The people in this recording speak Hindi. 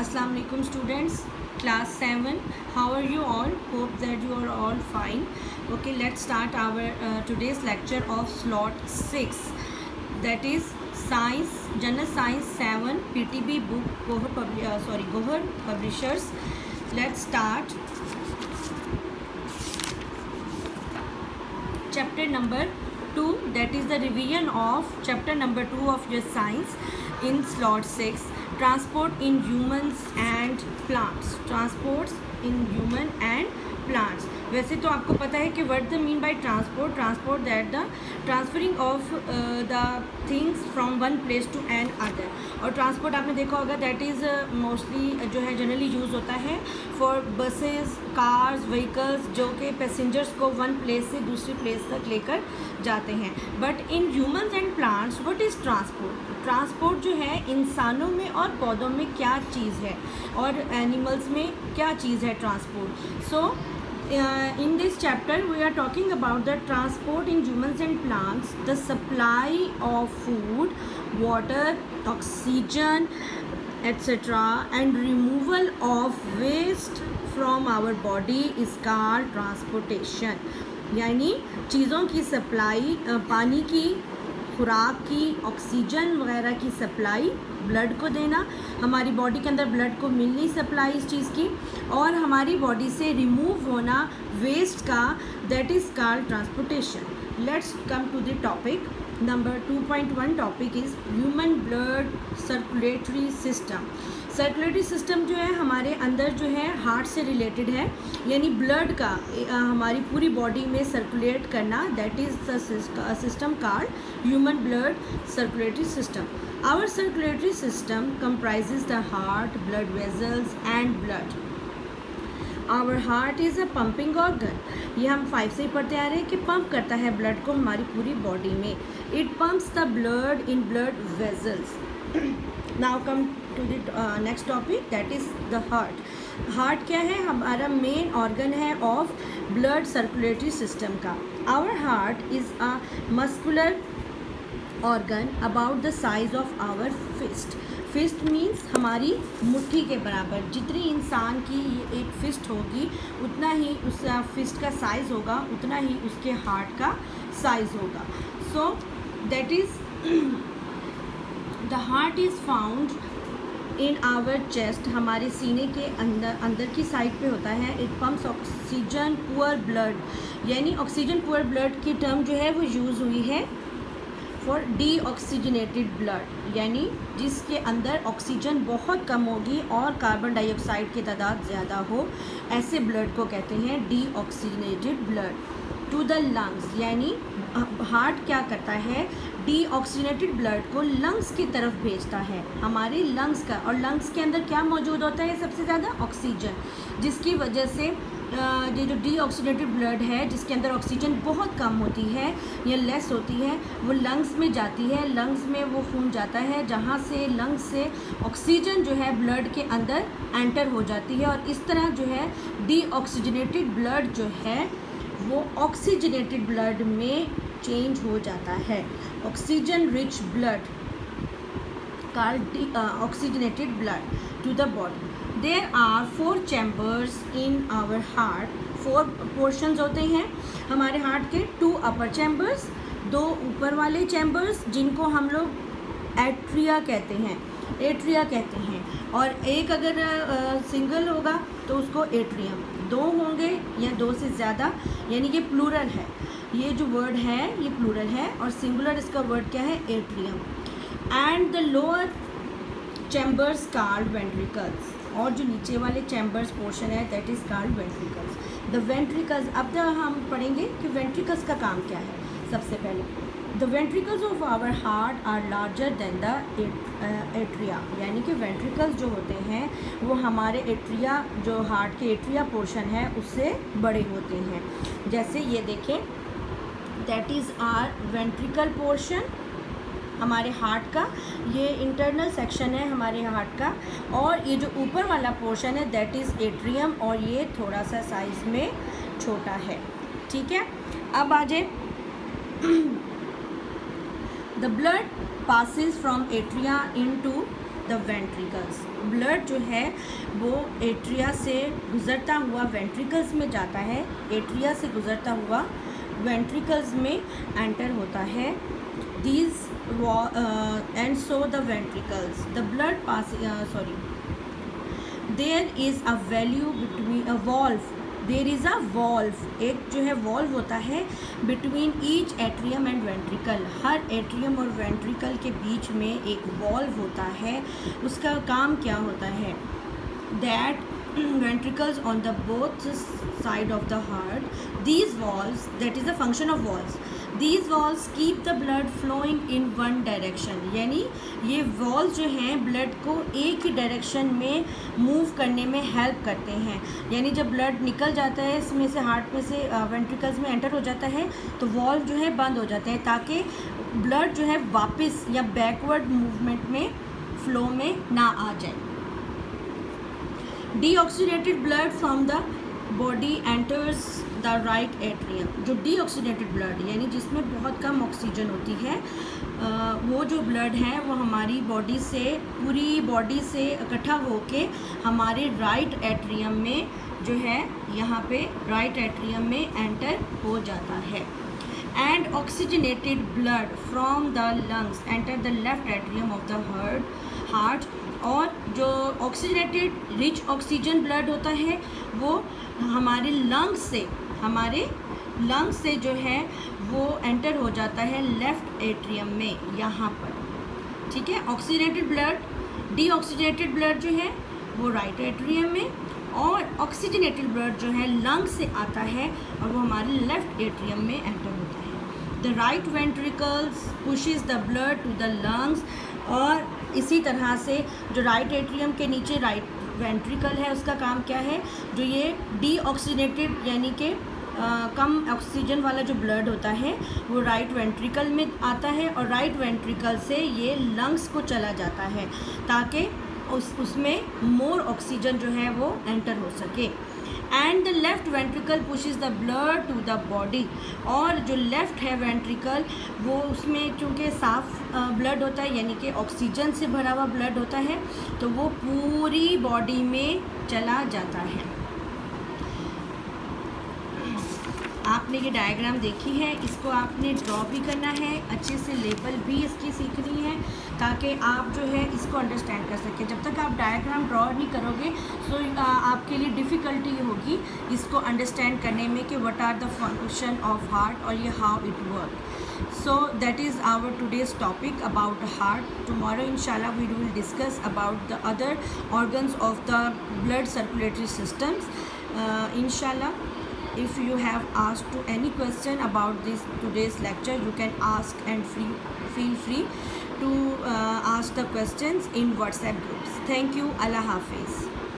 Assalamu alaikum students, class 7. How are you all? Hope that you are all fine. Okay, let's start our today's lecture of slot 6, that is science, general science 7 PTB book, Gohar Publishers. Let's start chapter number 2, that is the revision of chapter number 2 of your science in slot 6, transport in humans and plants. Transports in human and plants. वैसे तो आपको पता है कि what the mean by transport that the transferring of the things from one place to another. और ट्रांसपोर्ट आपने देखा होगा दैट इज़ मोस्टली जो है जनरली यूज़ होता है फॉर बसेस, कार्स, व्हीकल्स जो कि पैसेंजर्स को वन प्लेस से दूसरी प्लेस तक लेकर जाते हैं। But in humans and plants what is transport? Transport जो है इंसानों में और पौधों में क्या चीज़ है और एनिमल्स में क्या चीज़ है transport. So in this chapter we are talking about the transport in humans and plants, the supply of food, water, oxygen, etc. and removal of waste from our body is called transportation। यानी चीज़ों की सप्लाई, पानी की, खुराक की, ऑक्सीजन वगैरह की सप्लाई, ब्लड को देना, हमारी बॉडी के अंदर ब्लड को मिलनी सप्लाई इस चीज़ की, और हमारी बॉडी से रिमूव होना वेस्ट का, that is called transportation. Let's come to the topic number 2.1। Topic is human blood circulatory system. Circulatory system जो है हमारे अंदर जो है हार्ट से रिलेटेड है, यानी ब्लड का हमारी पूरी बॉडी में सर्कुलेट करना, that is the system called human blood circulatory system. Our circulatory system comprises the heart, blood vessels and blood. Our heart is a pumping organ। ये हम 5 से ही पढ़ते आ रहे हैं कि पंप करता है ब्लड को हमारी पूरी बॉडी में। It pumps the blood in blood vessels। Now come to the next topic, that is the heart। Heart क्या है? हमारा मेन ऑर्गन है ऑफ ब्लड सर्कुलेटरी सिस्टम का। Our heart is a muscular organ about the size of our fist. Fist means हमारी मुट्ठी के बराबर। जितनी इंसान की एक फिस्ट होगी उतना ही उस फिस्ट का साइज़ होगा, उतना ही उसके हार्ट का साइज़ होगा। So that is the heart is found in our chest. हमारे सीने के अंदर की साइड पे होता है। It pumps oxygen poor blood, यानी ऑक्सीजन पुअर ब्लड की टर्म जो है वो यूज़ हुई है फॉर डी ऑक्सीजनेटेड ब्लड, यानी जिसके अंदर ऑक्सीजन बहुत कम होगी और कार्बन डाइऑक्साइड की तादाद ज़्यादा हो, ऐसे ब्लड को कहते हैं deoxygenated blood. To the lungs, यानी हार्ट क्या करता है? डी ऑक्सीजनेटेड ब्लड को लंग्स की तरफ भेजता है, हमारे लंग्स का। और लंग्स के अंदर क्या मौजूद होता है? सबसे ज़्यादा ऑक्सीजन, जिसकी वजह से ये जो डी ऑक्सीजनेटेड ब्लड है जिसके अंदर ऑक्सीजन बहुत कम होती है या लेस होती है, वो लंग्स में जाती है। लंग्स में वो खून जाता है जहाँ से लंग्स से ऑक्सीजन जो है ब्लड के अंदर एंटर हो जाती है, और इस तरह जो है डी ऑक्सीजनेटेड ब्लड जो है वो ऑक्सीजनेटेड ब्लड में चेंज हो जाता है। Oxygen rich blood called oxygenated blood to the body। There are 4 chambers in our heart। 4 portions होते हैं हमारे हार्ट के। 2 upper chambers, 2 ऊपर वाले chambers जिनको हम लोग एट्रिया कहते हैं, और एक अगर सिंगल होगा तो उसको एट्रियम। 2 होंगे या 2 से ज़्यादा, यानी ये प्लूरल है, ये जो वर्ड है ये प्लूरल है, और सिंगुलर इसका वर्ड क्या है? Atrium. And the lower chambers called ventricles, और जो नीचे वाले चैम्बर्स पोर्शन है that is called ventricles. The ventricles, अब हम पढ़ेंगे कि वेंट्रिकल्स का काम क्या है। सबसे पहले the ventricles of our heart are larger than the atria, यानी कि वेंट्रिकल्स जो होते हैं वो हमारे एट्रिया, जो हार्ट के एट्रिया पोर्शन है उससे बड़े होते हैं। जैसे ये देखें, that is our ventricle portion हमारे हार्ट का, ये इंटरनल सेक्शन है हमारे हार्ट का, और ये जो ऊपर वाला पोर्शन है दैट इज़ एट्रियम, और ये थोड़ा सा साइज़ में छोटा है। ठीक है, अब आ जाए the blood passes from atria into the ventricles. Blood जो है वो एट्रिया से गुजरता हुआ वेंट्रिकल्स में जाता है, एट्रिया से गुजरता हुआ वेंट्रिकल्स में एंटर होता है। These and so the ventricles, the blood pass there is a value between a valve, there is a valve, एक जो है valve होता है between each atrium and ventricle, her atrium और ventricle के बीच में एक valve होता है। उसका काम क्या होता है? that ventricles on the both side of the heart, these valves, that is the function of valves, these valves keep the blood flowing in one direction, यानी ये valves जो हैं blood को एक ही डायरेक्शन में मूव करने में हेल्प करते हैं। यानी जब ब्लड निकल जाता है इसमें से, हार्ट में से वेंट्रिकल्स में एंटर हो जाता है, तो वॉल्व जो है बंद हो जाते हैं ताकि ब्लड जो है वापस या बैकवर्ड मूवमेंट में फ्लो में ना आ जाए। Deoxygenated blood from the body enters the right atrium. जो डीऑक्सीडेटेड ब्लड यानी जिसमें बहुत कम ऑक्सीजन होती है, वो जो ब्लड है वो हमारी बॉडी से, पूरी बॉडी से इकट्ठा होके हमारे राइट एट्रियम में जो है, यहाँ पे राइट एट्रियम में एंटर हो जाता है। And oxygenated blood from the lungs enter the left atrium of the heart. और जो ऑक्सीजनेटेड रिच ऑक्सीजन ब्लड होता है वो हमारे लंग्स से जो है वो एंटर हो जाता है लेफ़्ट एट्रियम में, यहाँ पर, ठीक है। ऑक्सीजनेटेड ब्लड, डीऑक्सीजनेटेड ब्लड जो है वो राइट एट्रियम में, और ऑक्सीजनेटेड ब्लड जो है लंग्स से आता है और वो हमारे लेफ़्ट एट्रियम में एंटर होता है। The right ventricles pushes the blood to the lungs. और इसी तरह से जो राइट एट्रियम के नीचे राइट वेंट्रिकल है, उसका काम क्या है? जो ये डीऑक्सीनेटेड यानी कि कम ऑक्सीजन वाला जो ब्लड होता है वो राइट वेंट्रिकल में आता है, और राइट वेंट्रिकल से ये लंग्स को चला जाता है ताकि उसमें मोर ऑक्सीजन जो है वो एंटर हो सके। And the left ventricle pushes the blood to the body. और जो लेफ़्ट है वेंट्रिकल, वो उसमें चूँकि साफ़ ब्लड होता है यानी कि ऑक्सीजन से भरा हुआ ब्लड होता है, तो वो पूरी बॉडी में चला जाता है। आपने ये डायग्राम देखी है, इसको आपने ड्रॉ भी करना है, अच्छे से लेबल भी इसकी सीखनी है ताकि आप जो है इसको अंडरस्टैंड कर सकें। जब तक आप डायग्राम ड्रॉ नहीं करोगे तो आपके लिए डिफ़िकल्टी होगी इसको अंडरस्टैंड करने में कि what are the function of heart और ये how it work. So that is our today's topic about heart. Tomorrow इंशाल्लाह we will discuss about the other organs of the blood circulatory systems इंशाल्लाह। If you have asked to any question about this today's lecture, you can ask and feel free to ask the questions in WhatsApp groups. Thank you. Allah Hafiz.